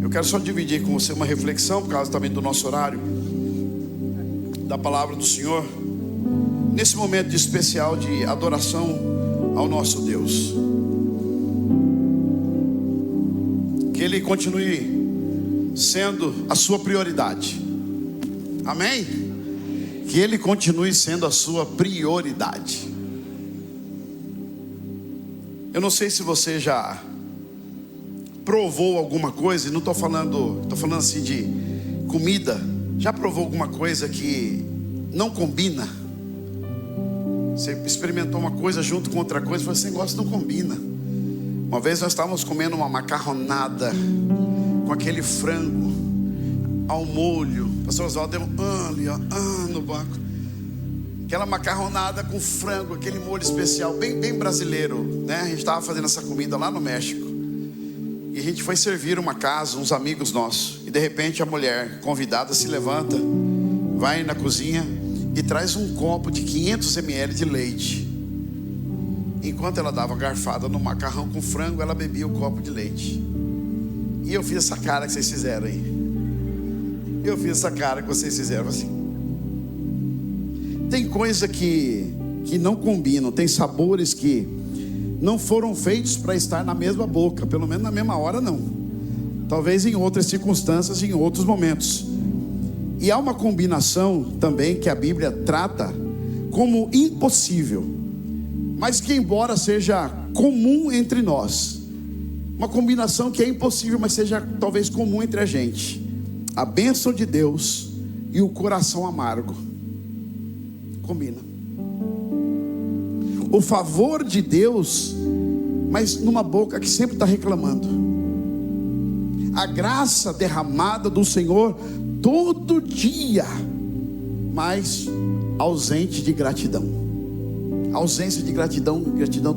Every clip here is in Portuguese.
Eu quero só dividir com você uma reflexão, por causa também do nosso horário, da palavra do Senhor, nesse momento especial de adoração ao nosso Deus. Que Ele continue sendo a sua prioridade. Amém? Que Ele continue sendo a sua prioridade. Eu não sei se você já provou alguma coisa, e não estou falando assim de comida. Já provou alguma coisa que não combina? Você experimentou uma coisa junto com outra coisa e falou assim: esse negócio não combina. Uma vez nós estávamos comendo uma macarronada com aquele frango ao molho. O pastor Oswaldo deu ali, no banco. Aquela macarronada com frango, aquele molho especial, bem brasileiro, né? A gente estava fazendo essa comida lá no México. E a gente foi servir uma casa, uns amigos nossos. E de repente a mulher convidada se levanta, vai na cozinha e traz um copo de 500 ml de leite. Enquanto ela dava garfada no macarrão com frango, ela bebia o copo de leite. E eu fiz essa cara que vocês fizeram aí. Eu fiz essa cara que vocês fizeram assim. Tem coisa que não combinam, tem sabores que não foram feitos para estar na mesma boca, pelo menos na mesma hora não. Talvez em outras circunstâncias, em outros momentos. E há uma combinação também que a Bíblia trata como impossível, mas que embora seja comum entre nós, uma combinação que é impossível, mas seja talvez comum entre a gente: a bênção de Deus e o coração amargo. Combina. O favor de Deus, mas numa boca que sempre está reclamando. A graça derramada do Senhor todo dia, mas ausente de gratidão. Ausência de gratidão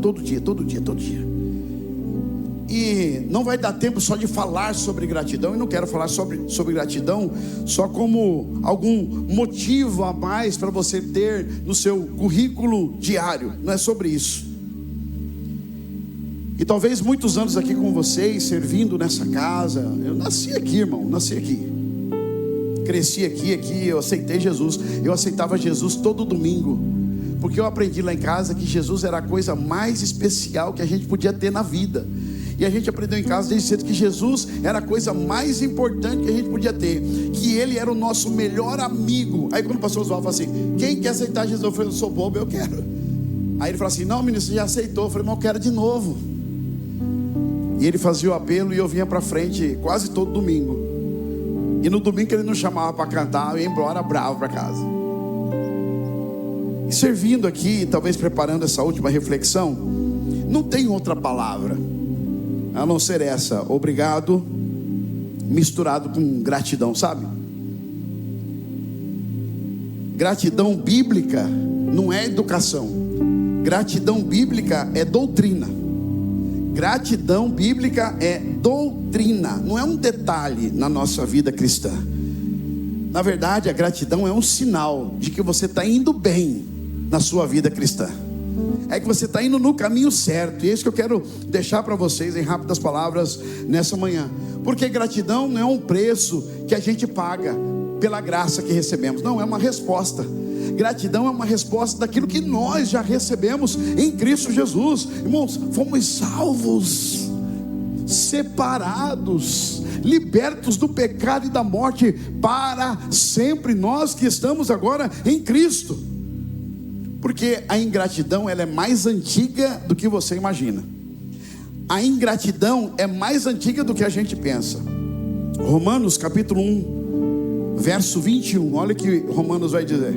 todo dia. E não vai dar tempo só de falar sobre gratidão. E não quero falar sobre gratidão só como algum motivo a mais para você ter no seu currículo diário. Não é sobre isso. E talvez muitos anos aqui com vocês, servindo nessa casa. Eu nasci aqui, irmão, nasci aqui. Cresci aqui, eu aceitei Jesus. Eu aceitava Jesus todo domingo, porque eu aprendi lá em casa que Jesus era a coisa mais especial que a gente podia ter na vida. E a gente aprendeu em casa desde cedo que Jesus era a coisa mais importante que a gente podia ter, que Ele era o nosso melhor amigo. Aí quando o pastor Oswaldo falou assim: quem quer aceitar Jesus? Eu falei: eu sou bobo, eu quero. Aí ele falou assim: não, menino, você já aceitou. Eu falei: mas eu quero de novo. E ele fazia o apelo e eu vinha para frente quase todo domingo. E no domingo que ele nos chamava para cantar, eu ia embora bravo para casa. E servindo aqui, talvez preparando essa última reflexão, não tem outra palavra a não ser essa: obrigado, misturado com gratidão, sabe? Gratidão bíblica não é educação. Gratidão bíblica é doutrina. Gratidão bíblica é doutrina, não é um detalhe na nossa vida cristã. Na verdade, a gratidão é um sinal de que você está indo bem na sua vida cristã. É que você está indo no caminho certo. E é isso que eu quero deixar para vocês em rápidas palavras nessa manhã. Porque gratidão não é um preço que a gente paga pela graça que recebemos. Não, é uma resposta. Gratidão é uma resposta daquilo que nós já recebemos em Cristo Jesus. Irmãos, fomos salvos, separados, libertos do pecado e da morte para sempre. Nós que estamos agora em Cristo. Porque a ingratidão, ela é mais antiga do que você imagina. A ingratidão é mais antiga do que a gente pensa. Romanos capítulo 1, verso 21. Olha o que Romanos vai dizer.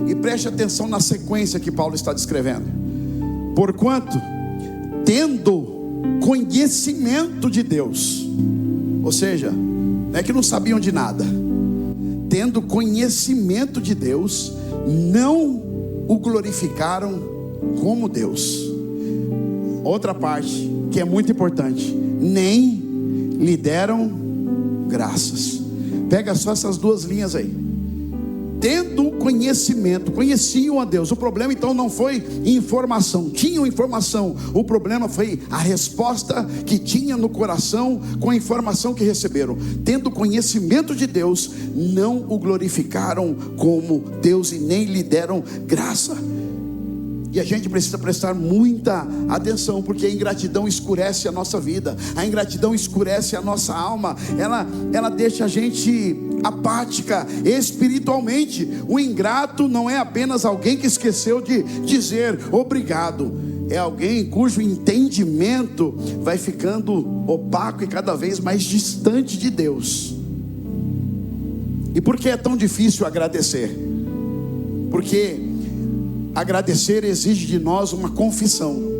E preste atenção na sequência que Paulo está descrevendo. Porquanto, tendo conhecimento de Deus, ou seja, não é que não sabiam de nada. Tendo conhecimento de Deus, não o glorificaram como Deus. Outra parte que é muito importante: nem lhe deram graças. Pega só essas duas linhas aí. tendo conhecimento, conheciam a Deus. O problema então não foi informação, tinham informação. O problema foi a resposta que tinha no coração com a informação que receberam. Tendo conhecimento de Deus, não o glorificaram como Deus e nem lhe deram graça. E a gente precisa prestar muita atenção, porque a ingratidão escurece a nossa vida, a ingratidão escurece a nossa alma, ela deixa a gente apática espiritualmente. O ingrato não é apenas alguém que esqueceu de dizer obrigado, é alguém cujo entendimento vai ficando opaco e cada vez mais distante de Deus. E por que é tão difícil agradecer? Porque agradecer exige de nós uma confissão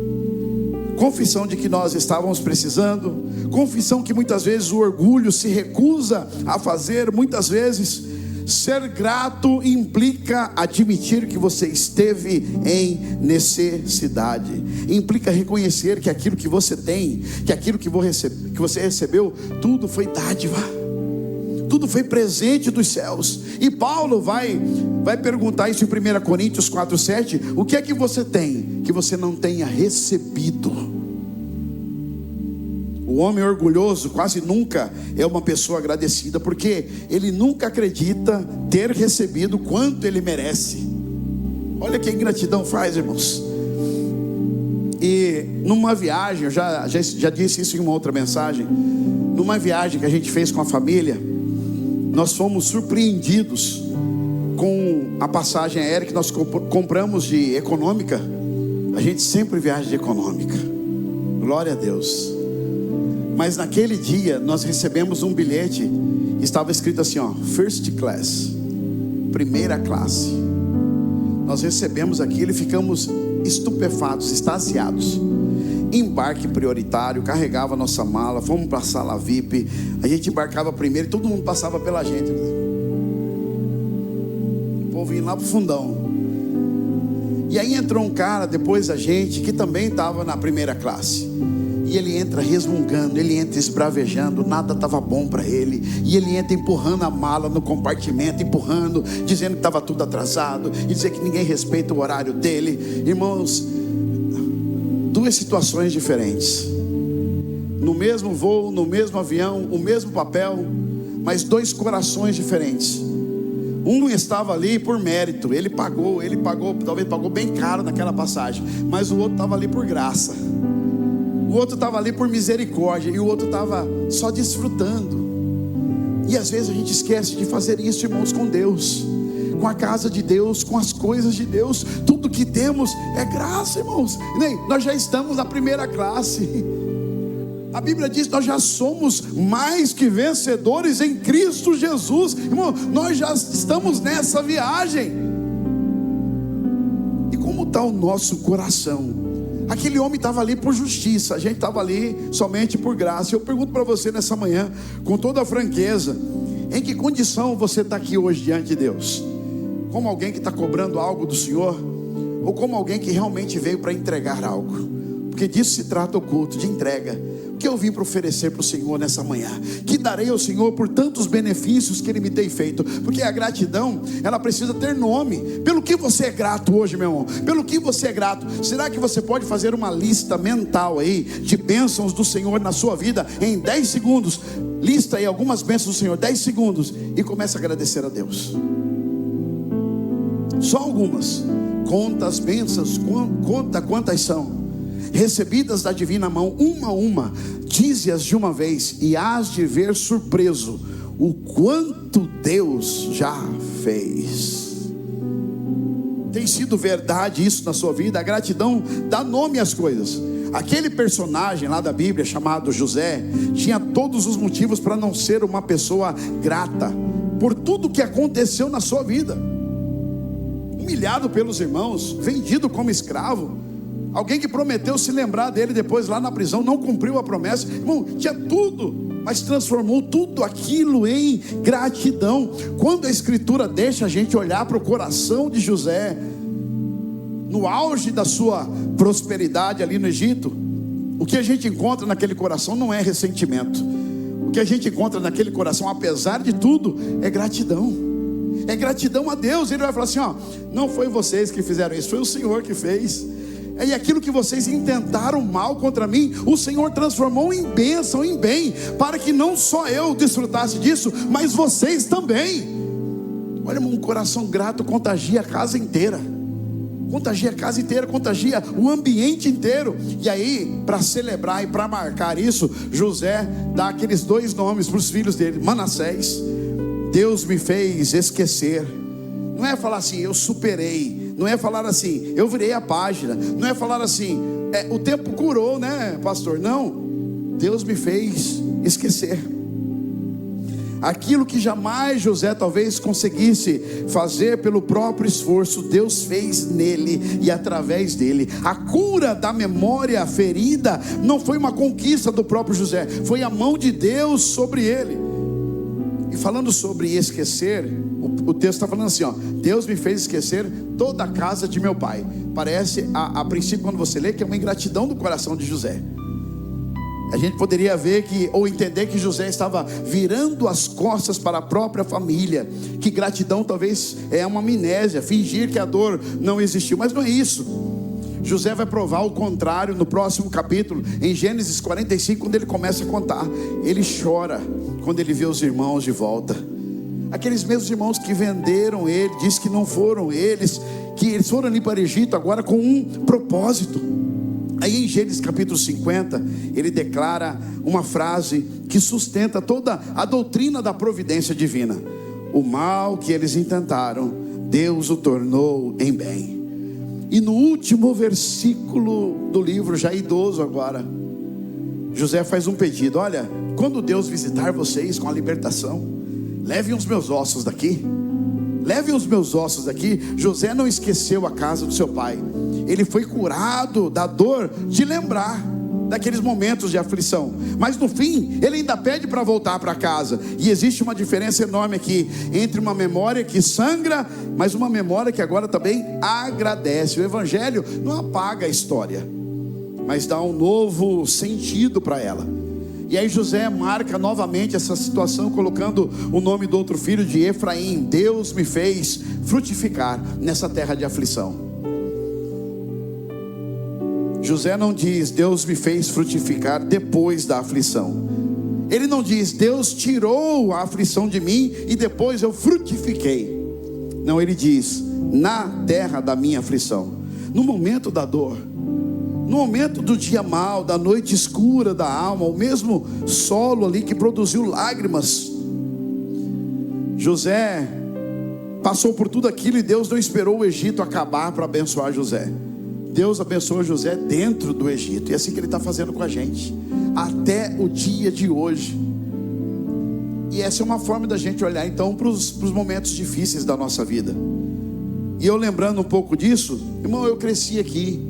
de que nós estávamos precisando, confissão que muitas vezes o orgulho se recusa a fazer. Muitas vezes ser grato implica admitir que você esteve em necessidade, implica reconhecer que aquilo que você tem, que aquilo que você recebeu, tudo foi dádiva, tudo foi presente dos céus. E Paulo vai perguntar isso em 1 Coríntios 4:7. O que é que você tem que você não tenha recebido? O homem orgulhoso quase nunca é uma pessoa agradecida, porque ele nunca acredita ter recebido quanto ele merece. Olha o que a ingratidão faz, irmãos. E numa viagem, eu já disse isso em uma outra mensagem, numa viagem que a gente fez com a família, nós fomos surpreendidos com a passagem aérea que nós compramos de econômica. A gente sempre viaja de econômica, glória a Deus. Mas naquele dia nós recebemos um bilhete, estava escrito assim, first class, primeira classe. Nós recebemos aquilo e ficamos estupefatos, extasiados. Embarque prioritário, carregava nossa mala, fomos para a sala VIP. A gente embarcava primeiro e todo mundo passava pela gente. O povo vinha lá pro fundão. E aí entrou um cara depois da gente, que também estava na primeira classe. E ele entra resmungando, ele entra esbravejando, nada estava bom para ele. E ele entra empurrando a mala no compartimento, empurrando, dizendo que estava tudo atrasado, e dizer que ninguém respeita o horário dele. Irmãos, duas situações diferentes, no mesmo voo, no mesmo avião, o mesmo papel, mas dois corações diferentes. Um estava ali por mérito, ele pagou, talvez pagou bem caro naquela passagem, mas o outro estava ali por graça. O outro estava ali por misericórdia, e o outro estava só desfrutando. E às vezes a gente esquece de fazer isso, irmãos, com Deus, com a casa de Deus, com as coisas de Deus. Tudo que temos é graça, irmãos. Nós já estamos na primeira classe. A Bíblia diz que nós já somos mais que vencedores em Cristo Jesus. Irmão, nós já estamos nessa viagem. E como está o nosso coração? Aquele homem estava ali por justiça, a gente estava ali somente por graça. Eu pergunto para você nessa manhã, com toda a franqueza, em que condição você está aqui hoje diante de Deus? Como alguém que está cobrando algo do Senhor? Ou como alguém que realmente veio para entregar algo? Porque disso se trata o culto, de entrega. O que eu vim para oferecer para o Senhor nessa manhã? Que darei ao Senhor por tantos benefícios que Ele me tem feito? Porque a gratidão, ela precisa ter nome. Pelo que você é grato hoje, meu irmão? Pelo que você é grato? Será que você pode fazer uma lista mental aí de bênçãos do Senhor na sua vida em 10 segundos? Lista aí algumas bênçãos do Senhor, 10 segundos, e comece a agradecer a Deus. Só algumas. Conta as bênçãos, conta quantas são recebidas da divina mão, uma a uma. Dize-as de uma vez, e hás de ver surpreso o quanto Deus já fez. Tem sido verdade isso na sua vida? A gratidão dá nome às coisas. Aquele personagem lá da Bíblia chamado José tinha todos os motivos para não ser uma pessoa grata por tudo que aconteceu na sua vida. Humilhado pelos irmãos, vendido como escravo, alguém que prometeu se lembrar dele depois lá na prisão, não cumpriu a promessa. Irmão, tinha tudo, mas transformou tudo aquilo em gratidão. Quando a Escritura deixa a gente olhar para o coração de José, no auge da sua prosperidade ali no Egito, o que a gente encontra naquele coração não é ressentimento. O que a gente encontra naquele coração, apesar de tudo, é gratidão. é gratidão a Deus. Ele vai falar assim, ó, não foi vocês que fizeram isso, foi o Senhor que fez. E aquilo que vocês intentaram mal contra mim, o Senhor transformou em bênção, em bem, para que não só eu desfrutasse disso, mas vocês também. Olha, um coração grato contagia a casa inteira. Contagia a casa inteira, contagia o ambiente inteiro. E aí, para celebrar e para marcar isso, José dá aqueles 2 nomes para os filhos dele: Manassés, Deus me fez esquecer. Não é falar assim, eu superei. Não é falar assim, eu virei a página. Não é falar assim, o tempo curou, né, pastor? Não, Deus me fez esquecer. Aquilo que jamais José talvez conseguisse fazer pelo próprio esforço, Deus fez nele e através dele. A cura da memória ferida não foi uma conquista do próprio José, foi a mão de Deus sobre ele. E falando sobre esquecer, o texto está falando assim, ó, Deus me fez esquecer toda a casa de meu pai. Parece, a princípio, quando você lê, que é uma ingratidão do coração de José. A gente poderia ver ou entender que José estava virando as costas para a própria família. Que gratidão talvez é uma amnésia, fingir que a dor não existiu, mas não é isso. José vai provar o contrário no próximo capítulo, em Gênesis 45, quando ele começa a contar. Ele chora quando ele vê os irmãos de volta. Aqueles mesmos irmãos que venderam ele, diz que não foram eles, que eles foram ali para o Egito agora com um propósito. Aí em Gênesis capítulo 50, ele declara uma frase que sustenta toda a doutrina da providência divina: o mal que eles intentaram, Deus o tornou em bem. E no último versículo do livro, já idoso agora, José faz um pedido: olha, quando Deus visitar vocês com a libertação, levem os meus ossos daqui. Levem os meus ossos daqui. José não esqueceu a casa do seu pai. Ele foi curado da dor de lembrar daqueles momentos de aflição, mas no fim ele ainda pede para voltar para casa. E existe uma diferença enorme aqui entre uma memória que sangra, mas uma memória que agora também agradece. O evangelho não apaga a história, mas dá um novo sentido para ela. E aí José marca novamente essa situação, colocando o nome do outro filho de Efraim. Deus me fez frutificar nessa terra de aflição. José não diz, Deus me fez frutificar depois da aflição. Ele não diz, Deus tirou a aflição de mim e depois eu frutifiquei. Não, ele diz, na terra da minha aflição, no momento da dor, no momento do dia mau, da noite escura da alma, o mesmo solo ali que produziu lágrimas, José passou por tudo aquilo e Deus não esperou o Egito acabar para abençoar José. Deus abençoou José dentro do Egito. E é assim que Ele está fazendo com a gente, até o dia de hoje. E essa é uma forma da gente olhar então para os momentos difíceis da nossa vida. E eu lembrando um pouco disso, irmão, eu cresci aqui,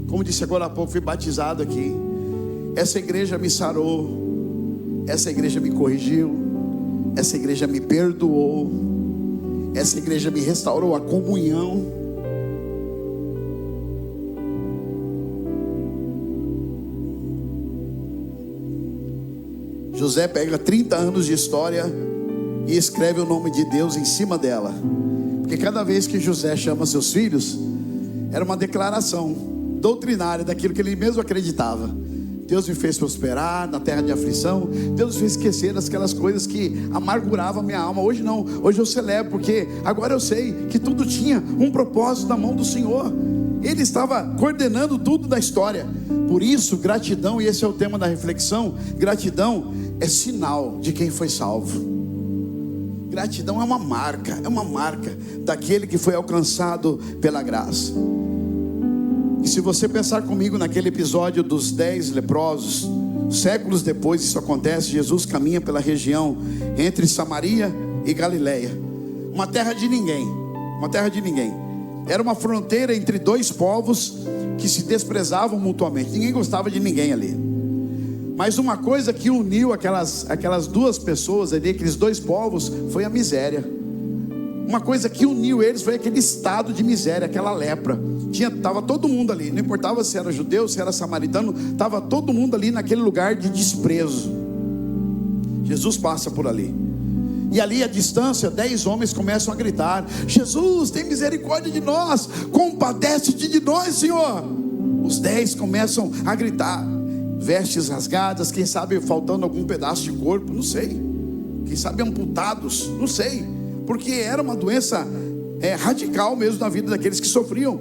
como disse agora há pouco, fui batizado aqui. Essa igreja me sarou, essa igreja me corrigiu, essa igreja me perdoou, essa igreja me restaurou a comunhão. José pega 30 anos de história e escreve o nome de Deus em cima dela, porque cada vez que José chama seus filhos, era uma declaração doutrinária daquilo que ele mesmo acreditava. Deus me fez prosperar na terra de aflição. Deus me fez esquecer aquelas coisas que amarguravam a minha alma. Hoje não, hoje eu celebro, porque agora eu sei que tudo tinha um propósito na mão do Senhor. Ele estava coordenando tudo da história. Por isso, gratidão, e esse é o tema da reflexão, gratidão é sinal de quem foi salvo. Gratidão é uma marca daquele que foi alcançado pela graça. E se você pensar comigo naquele episódio dos 10 leprosos, séculos depois isso acontece. Jesus caminha pela região entre Samaria e Galileia, uma terra de ninguém, era uma fronteira entre dois povos que se desprezavam mutuamente, ninguém gostava de ninguém ali. Mas uma coisa que uniu aquelas duas pessoas ali, aqueles dois povos, foi a miséria. Uma coisa que uniu eles foi aquele estado de miséria, aquela lepra. Estava todo mundo ali, não importava se era judeu, se era samaritano, estava todo mundo ali naquele lugar de desprezo. Jesus passa por ali. E ali à distância, 10 homens começam a gritar: Jesus, tem misericórdia de nós, compadece-te de nós, Senhor. Os 10 começam a gritar, vestes rasgadas, quem sabe faltando algum pedaço de corpo, não sei, quem sabe amputados, não sei, porque era uma doença radical mesmo na vida daqueles que sofriam.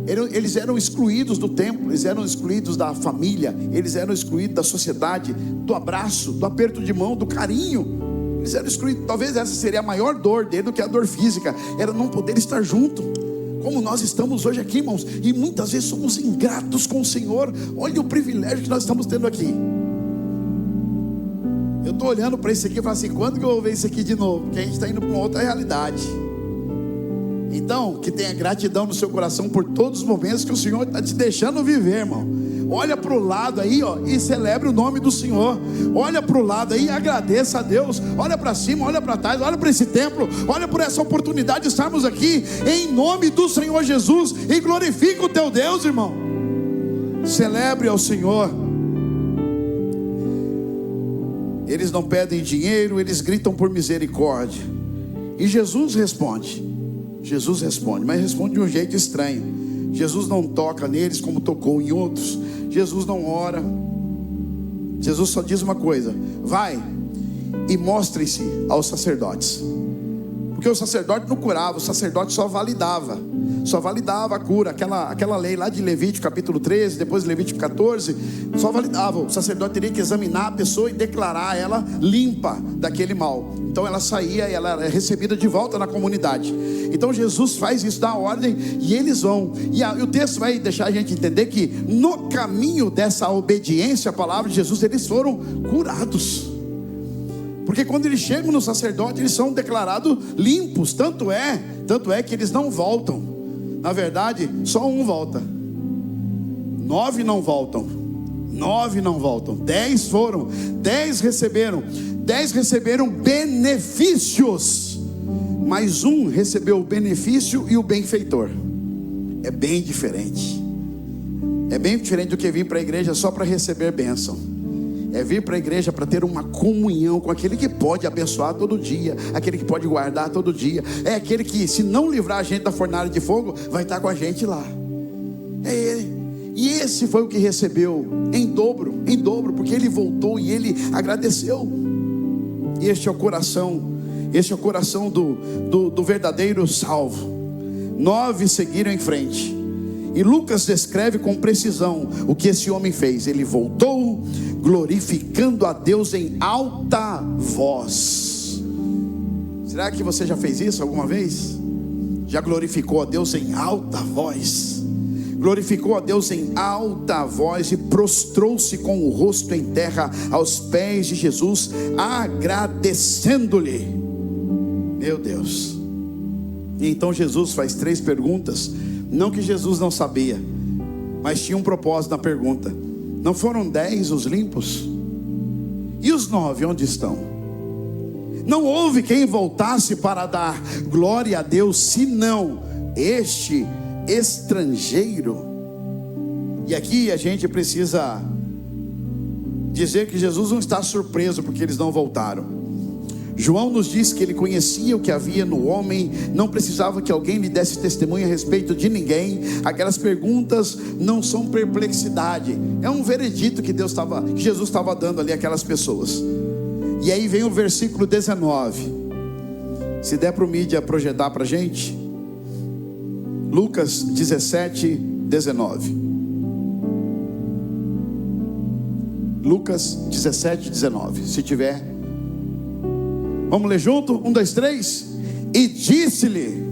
Eles eram excluídos do templo, eles eram excluídos da família, eles eram excluídos da sociedade, do abraço, do aperto de mão, do carinho. Eles eram excluídos. Talvez essa seria a maior dor dele do que a dor física, era não poder estar junto, como nós estamos hoje aqui, irmãos. E muitas vezes somos ingratos com o Senhor. Olha o privilégio que nós estamos tendo aqui. Eu estou olhando para isso aqui e falo assim: quando que eu vou ver isso aqui de novo? Porque a gente está indo para uma outra realidade. Então, que tenha gratidão no seu coração por todos os momentos que o Senhor está te deixando viver, irmão. Olha para o lado aí, ó, e celebre o nome do Senhor. Olha para o lado aí e agradeça a Deus. Olha para cima, olha para trás, olha para esse templo, olha por essa oportunidade de estarmos aqui em nome do Senhor Jesus, e glorifica o teu Deus, irmão. Celebre ao Senhor. Eles não pedem dinheiro, eles gritam por misericórdia. E Jesus responde, mas responde de um jeito estranho. Jesus não toca neles como tocou em outros. Jesus não ora. Jesus só diz uma coisa: vai e mostrem-se aos sacerdotes. Porque o sacerdote não curava, o sacerdote só validava a cura. Aquela lei lá de Levítico capítulo 13, depois de Levítico 14, só validava. O sacerdote teria que examinar a pessoa e declarar ela limpa daquele mal. Então ela saía e ela era recebida de volta na comunidade. Então Jesus faz isso, dá a ordem, e eles vão. E o texto vai deixar a gente entender que no caminho dessa obediência à palavra de Jesus, eles foram curados. Porque quando eles chegam no sacerdote, eles são declarados limpos. Tanto é que eles não voltam. Na verdade, só um volta. 9 não voltam. 10 foram. 10 receberam benefícios. Mas um recebeu o benefício e o benfeitor. É bem diferente. É bem diferente do que vir para a igreja só para receber bênção. É vir para a igreja para ter uma comunhão com aquele que pode abençoar todo dia, aquele que pode guardar todo dia. É aquele que, se não livrar a gente da fornalha de fogo, vai estar com a gente lá. É ele. E esse foi o que recebeu em dobro, porque ele voltou e ele agradeceu. E este é o coração do verdadeiro salvo. 9 seguiram em frente. E Lucas descreve com precisão o que esse homem fez. Ele voltou glorificando a Deus em alta voz. Será que você já fez isso alguma vez? Já glorificou a Deus em alta voz? Glorificou a Deus em alta voz e prostrou-se com o rosto em terra aos pés de Jesus, agradecendo-lhe. Meu Deus. E então Jesus faz 3 perguntas. Não que Jesus não sabia, mas tinha um propósito na pergunta. Não foram 10 os limpos? E os 9 onde estão? Não houve quem voltasse para dar glória a Deus, senão este estrangeiro. E aqui a gente precisa dizer que Jesus não está surpreso porque eles não voltaram. João nos diz que ele conhecia o que havia no homem, não precisava que alguém lhe desse testemunho a respeito de ninguém. Aquelas perguntas não são perplexidade, é um veredito que Jesus estava dando ali àquelas pessoas. E aí vem o versículo 19. Se der para o mídia projetar para a gente, Lucas 17, 19. Lucas 17, 19. Se tiver, vamos ler junto? 1, 2, 3. E disse-lhe.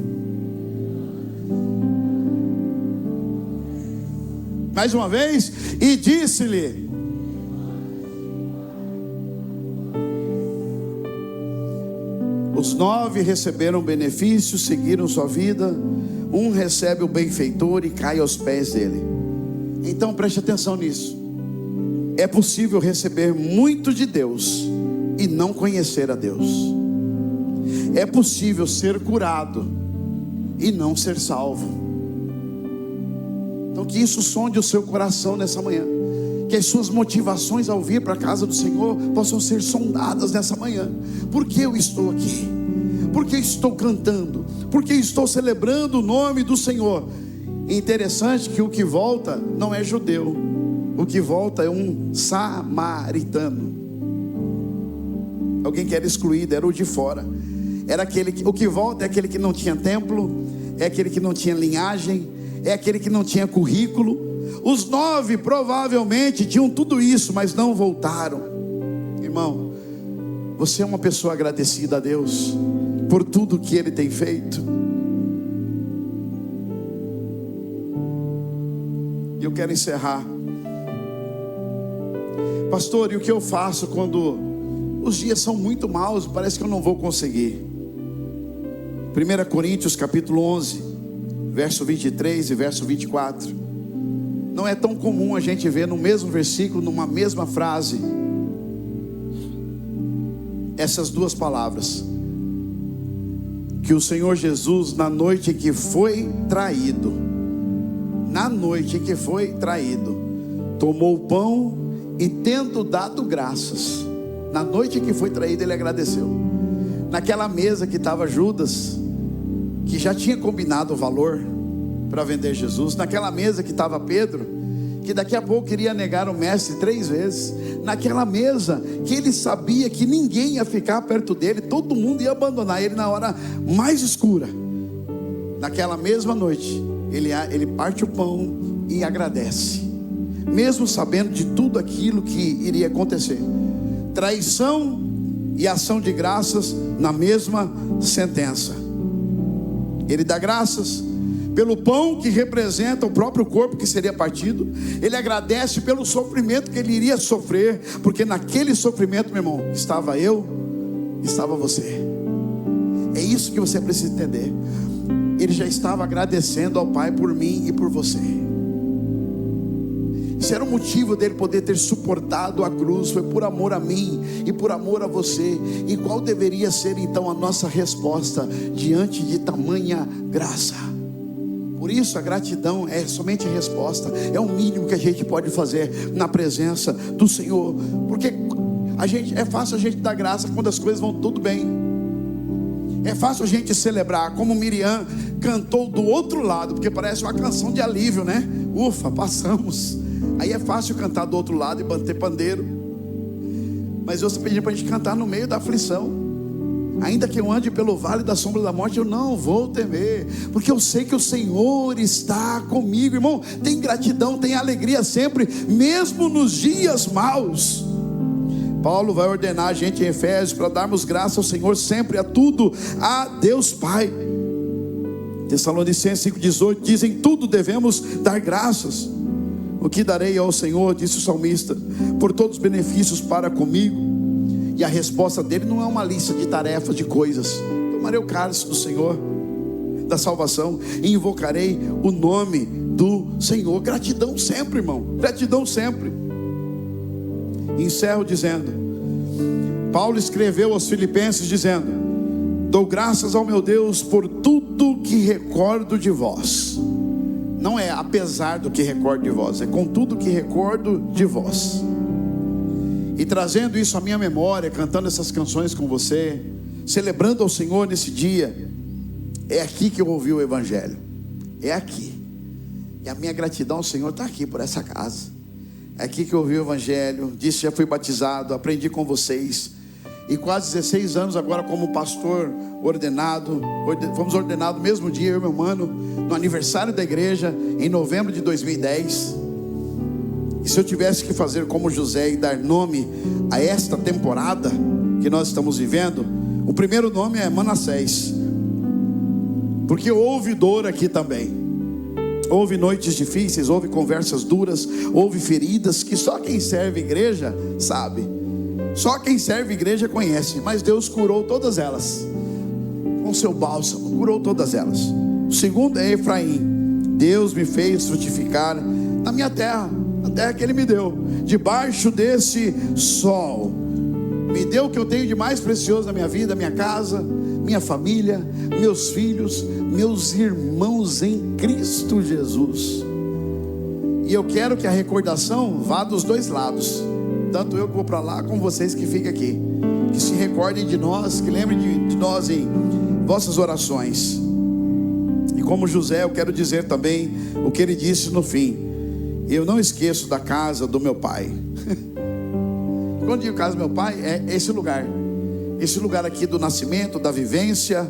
Mais uma vez. E disse-lhe. Os 9 receberam benefícios, seguiram sua vida. Um recebe o benfeitor e cai aos pés dele. Então preste atenção nisso. É possível receber muito de Deus e não conhecer a Deus. É possível ser curado e não ser salvo. Então que isso sonde o seu coração nessa manhã. Que as suas motivações ao vir para a casa do Senhor possam ser sondadas nessa manhã. Por que eu estou aqui? Por que estou cantando? Por que estou celebrando o nome do Senhor? Interessante que o que volta não é judeu, o que volta é um samaritano. Alguém que era excluído, era o de fora. Era aquele que, o que volta é aquele que não tinha templo, é aquele que não tinha linhagem, é aquele que não tinha currículo. Os 9 provavelmente tinham tudo isso, mas não voltaram. Irmão, você é uma pessoa agradecida a Deus por tudo que Ele tem feito. E eu quero encerrar. Pastor, e o que eu faço quando os dias são muito maus? Parece que eu não vou conseguir. 1 Coríntios capítulo 11, verso 23 e verso 24. Não é tão comum a gente ver no mesmo versículo, numa mesma frase, essas duas palavras. Que o Senhor Jesus, na noite que foi traído, tomou o pão e, tendo dado graças, na noite que foi traído, Ele agradeceu. Naquela mesa que estava Judas, que já tinha combinado o valor para vender Jesus. Naquela mesa que estava Pedro, que daqui a pouco iria negar o mestre 3 vezes. Naquela mesa que ele sabia que ninguém ia ficar perto dele, todo mundo ia abandonar ele na hora mais escura. Naquela mesma noite, ele parte o pão e agradece, mesmo sabendo de tudo aquilo que iria acontecer. Traição e ação de graças na mesma sentença. Ele dá graças pelo pão que representa o próprio corpo que seria partido. Ele agradece pelo sofrimento que ele iria sofrer, porque naquele sofrimento, meu irmão, estava eu, estava você. É isso que você precisa entender. Ele já estava agradecendo ao Pai por mim e por você. Isso era o motivo dele poder ter suportado a cruz. Foi por amor a mim e por amor a você. E qual deveria ser então a nossa resposta diante de tamanha graça? Por isso a gratidão é somente a resposta. É o mínimo que a gente pode fazer na presença do Senhor. Porque é fácil a gente dar graça quando as coisas vão tudo bem. É fácil a gente celebrar, como Miriam cantou do outro lado, porque parece uma canção de alívio, né? Ufa, passamos. Aí é fácil cantar do outro lado e bater pandeiro. Mas Deus está pedindo para a gente cantar no meio da aflição. Ainda que eu ande pelo vale da sombra da morte, eu não vou temer, porque eu sei que o Senhor está comigo. Irmão, tem gratidão, tem alegria sempre, mesmo nos dias maus. Paulo vai ordenar a gente em Efésios para darmos graça ao Senhor sempre, a tudo, a Deus Pai. Tessalonicenses 5,18 diz: em tudo devemos dar graças. O que darei ao Senhor, disse o salmista, por todos os benefícios para comigo? E a resposta dele não é uma lista de tarefas, de coisas. Tomarei o cálice do Senhor, da salvação, e invocarei o nome do Senhor. Gratidão sempre, irmão, gratidão sempre. Encerro dizendo, Paulo escreveu aos Filipenses dizendo: dou graças ao meu Deus por tudo que recordo de vós. Não é apesar do que recordo de vós, é com tudo que recordo de vós. E trazendo isso à minha memória, cantando essas canções com você, celebrando ao Senhor nesse dia, é aqui que eu ouvi o Evangelho. É aqui. E a minha gratidão ao Senhor está aqui por essa casa. É aqui que eu ouvi o Evangelho. Disse: já fui batizado, aprendi com vocês. E quase 16 anos agora como pastor ordenado. Fomos ordenados no mesmo dia, eu e meu mano, no aniversário da igreja, em novembro de 2010. E se eu tivesse que fazer como José e dar nome a esta temporada que nós estamos vivendo, o primeiro nome é Manassés. Porque houve dor aqui também. Houve noites difíceis, houve conversas duras, houve feridas que só quem serve igreja sabe. Só quem serve igreja conhece. Mas Deus curou todas elas com seu bálsamo, curou todas elas. O segundo é Efraim. Deus me fez frutificar na minha terra, na terra que Ele me deu, debaixo desse sol. Me deu o que eu tenho de mais precioso na minha vida: minha casa, minha família, meus filhos, meus irmãos em Cristo Jesus. E eu quero que a recordação vá dos dois lados, tanto eu que vou para lá, como vocês que ficam aqui. Que se recordem de nós, que lembrem de nós em vossas orações. E como José, eu quero dizer também o que ele disse no fim: eu não esqueço da casa do meu pai. Quando digo casa do meu pai, é esse lugar aqui do nascimento, da vivência.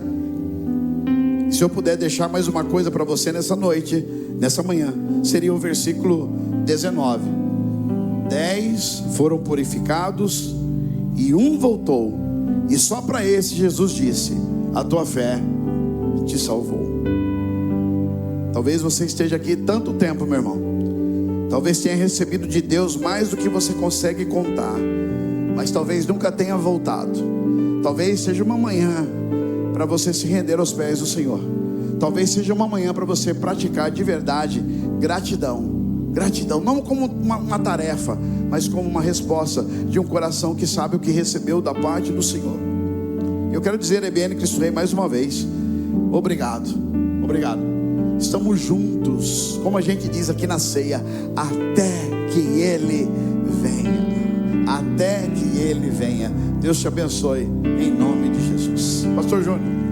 Se eu puder deixar mais uma coisa para você nessa noite, nessa manhã, seria o versículo 19: 10 foram purificados e um voltou, e só para esse Jesus disse: a tua fé te salvou. Talvez você esteja aqui tanto tempo, meu irmão, talvez tenha recebido de Deus mais do que você consegue contar, mas talvez nunca tenha voltado. Talvez seja uma manhã para você se render aos pés do Senhor. Talvez seja uma manhã para você praticar de verdade gratidão. Gratidão, não como uma tarefa, mas como uma resposta de um coração que sabe o que recebeu da parte do Senhor. Eu quero dizer, EBN Cristo Rei, mais uma vez: obrigado, obrigado. Estamos juntos, como a gente diz aqui na ceia, até que Ele venha. Até que Ele venha. Deus te abençoe, em nome de Jesus. Pastor Júnior.